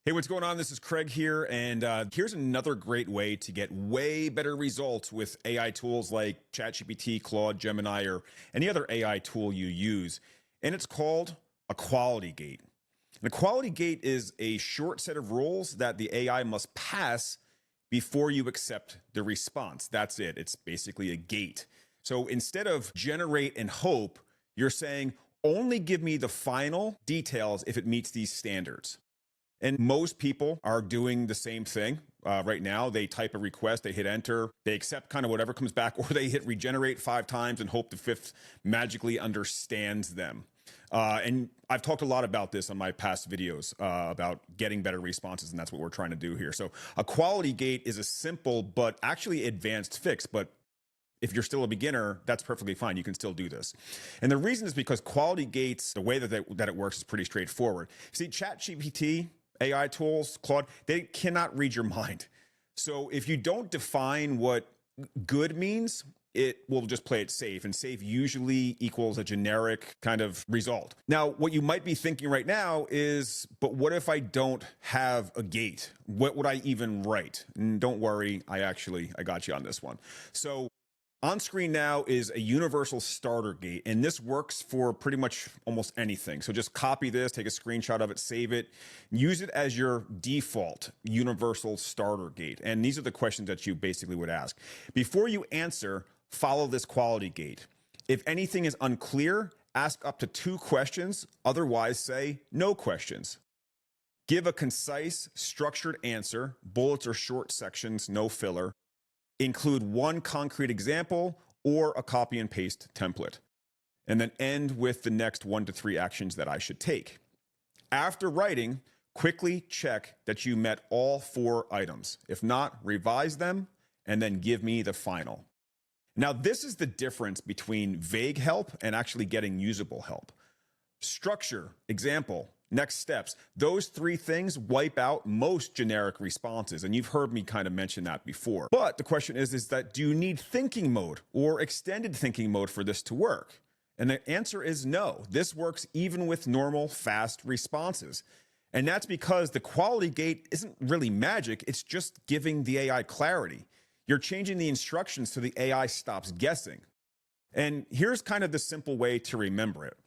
Hey, what's going on? This is Craig here, and here's another great way to get way better results with AI tools like ChatGPT, Claude, Gemini, or any other AI tool you use. And it's called a quality gate. And a quality gate is a short set of rules that the AI must pass before you accept the response. That's it. It's basically a gate. So instead of generate and hope, you're saying only give me the final details if it meets these standards. And most people are doing the same thing right now. They type a request, they hit enter, they accept kind of whatever comes back, or they hit regenerate 5 times and hope the fifth magically understands them. And I've talked a lot about this on my past videos about getting better responses, and that's what we're trying to do here. So a quality gate is a simple but actually advanced fix. But if you're still a beginner, that's perfectly fine. You can still do this. And the reason is because quality gates, the way that it works is pretty straightforward. See, ChatGPT, AI tools, Claude, they cannot read your mind. So if you don't define what good means, it will just play it safe, and safe usually equals a generic kind of result. Now, what you might be thinking right now is, but what if I don't have a gate? What would I even write? And don't worry, I got you on this one. So on screen now is a universal starter gate, and this works for pretty much almost anything. So just copy this, take a screenshot of it, save it, use it as your default universal starter gate. And these are the questions that you basically would ask. Before you answer, follow this quality gate. If anything is unclear, ask up to 2 questions, otherwise say no questions. Give a concise, structured answer, bullets or short sections, no filler. Include 1 concrete example or a copy and paste template, and then end with the next 1 to 3 actions that I should take. After writing, quickly check that you met all 4 items. If not, revise them and then give me the final. Now, this is the difference between vague help and actually getting usable help. Structure, example, next steps. Those 3 things wipe out most generic responses, and you've heard me kind of mention that before. But the question is that do you need thinking mode or extended thinking mode for this to work? And the answer is no. This works even with normal, fast responses. And that's because the quality gate isn't really magic. It's just giving the AI clarity. You're changing the instructions so the AI stops guessing. And here's kind of the simple way to remember it.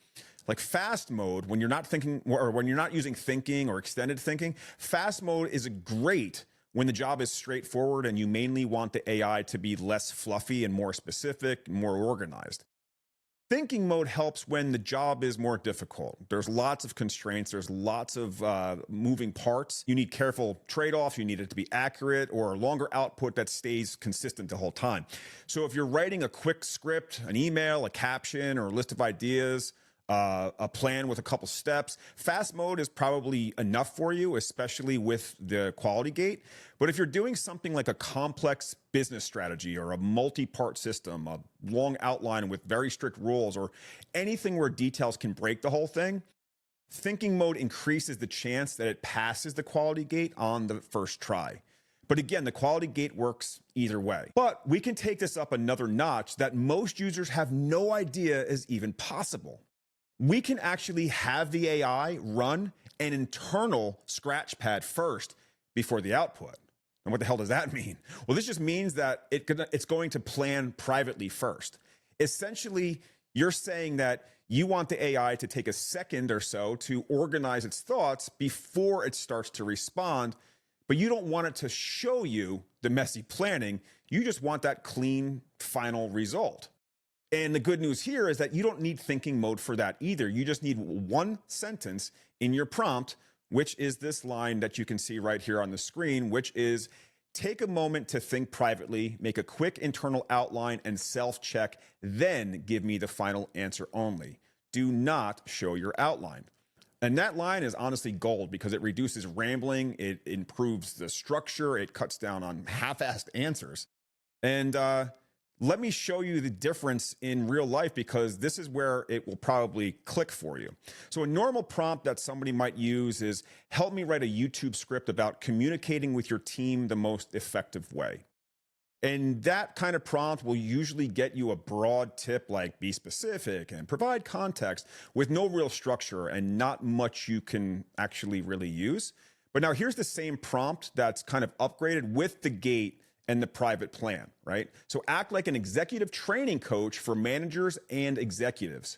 Like fast mode, when you're not thinking, or when you're not using thinking or extended thinking, fast mode is great when the job is straightforward and you mainly want the AI to be less fluffy and more specific, more organized. Thinking mode helps when the job is more difficult. There's lots of constraints. There's lots of moving parts. You need careful trade-offs. You need it to be accurate or a longer output that stays consistent the whole time. So if you're writing a quick script, an email, a caption, or a list of ideas, a plan with a couple steps, fast mode is probably enough for you, especially with the quality gate. But if you're doing something like a complex business strategy or a multi-part system, a long outline with very strict rules, or anything where details can break the whole thing, thinking mode increases the chance that it passes the quality gate on the first try. But again, the quality gate works either way. But we can take this up another notch that most users have no idea is even possible. We can actually have the AI run an internal scratchpad first before the output. And what the hell does that mean? Well, this just means that it's going to plan privately first. Essentially, you're saying that you want the AI to take a second or so to organize its thoughts before it starts to respond, but you don't want it to show you the messy planning. You just want that clean final result. And the good news here is that you don't need thinking mode for that either. You just need 1 sentence in your prompt, which is this line that you can see right here on the screen, which is take a moment to think privately, make a quick internal outline and self-check, then give me the final answer only. Do not show your outline. And that line is honestly gold because it reduces rambling, it improves the structure, it cuts down on half-assed answers. And let me show you the difference in real life because this is where it will probably click for you. So a normal prompt that somebody might use is, help me write a YouTube script about communicating with your team the most effective way. And that kind of prompt will usually get you a broad tip like be specific and provide context with no real structure and not much you can actually really use. But now here's the same prompt that's kind of upgraded with the gate and the private plan, right? So act like an executive training coach for managers and executives.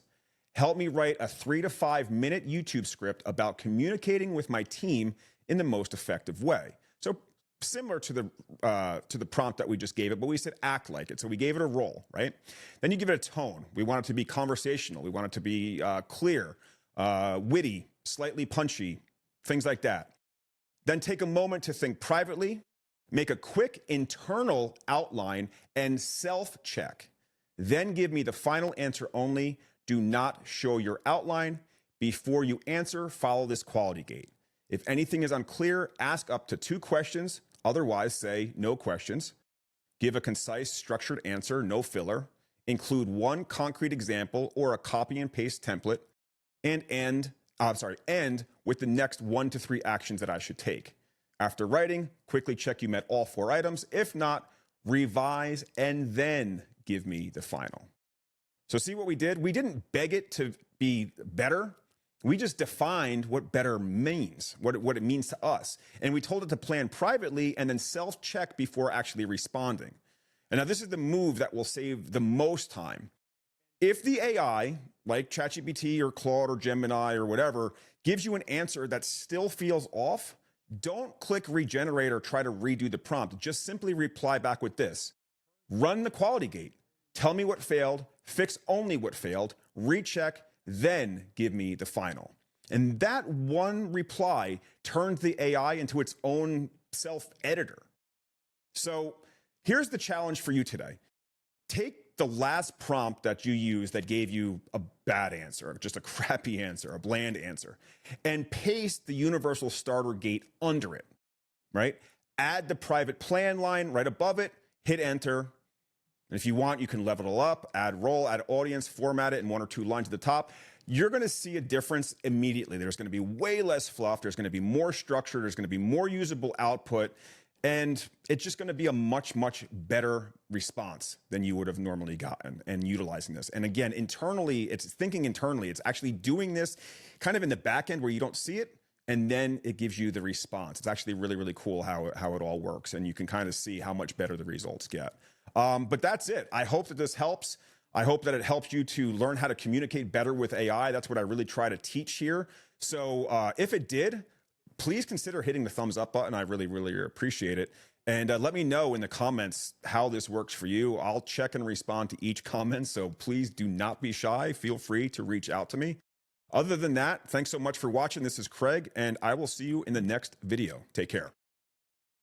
Help me write a 3 to 5 minute YouTube script about communicating with my team in the most effective way. So similar to the prompt that we just gave it, but we said act like it. So we gave it a role, right? Then you give it a tone. We want it to be conversational. We want it to be clear, witty, slightly punchy, things like that. Then take a moment to think privately, make a quick internal outline, and self-check. Then give me the final answer only. Do not show your outline. Before you answer, follow this quality gate. If anything is unclear, ask up to 2 questions. Otherwise, say no questions. Give a concise, structured answer, no filler. Include 1 concrete example or a copy and paste template, and end with the next 1 to 3 actions that I should take. After writing, quickly check you met all 4 items. If not, revise and then give me the final. So see what we did? We didn't beg it to be better. We just defined what better means, what it means to us. And we told it to plan privately and then self-check before actually responding. And now this is the move that will save the most time. If the AI, like ChatGPT or Claude or Gemini or whatever, gives you an answer that still feels off, don't click regenerate or try to redo the prompt. Just simply reply back with this. Run the quality gate. Tell me what failed, fix only what failed, recheck, then give me the final. And that one reply turned the AI into its own self-editor. So here's the challenge for you today. Take the last prompt that you used that gave you a bad answer, just a crappy answer, a bland answer, and paste the universal starter gate under it, right? Add the private plan line right above it, hit enter. And if you want, you can level it up, add role, add audience, format it in 1 or 2 lines at the top. You're going to see a difference immediately. There's going to be way less fluff. There's going to be more structure. There's going to be more usable output. And it's just going to be a much, much better response than you would have normally gotten and utilizing this. And again, internally, it's thinking internally. It's actually doing this kind of in the back end where you don't see it. And then it gives you the response. It's actually really, really cool how it all works. And you can kind of see how much better the results get. But that's it. I hope that this helps. I hope that it helps you to learn how to communicate better with AI. That's what I really try to teach here. So if it did, please consider hitting the thumbs up button. I really, really appreciate it. And let me know in the comments how this works for you. I'll check and respond to each comment. So please do not be shy. Feel free to reach out to me. Other than that, thanks so much for watching. This is Craig, and I will see you in the next video. Take care.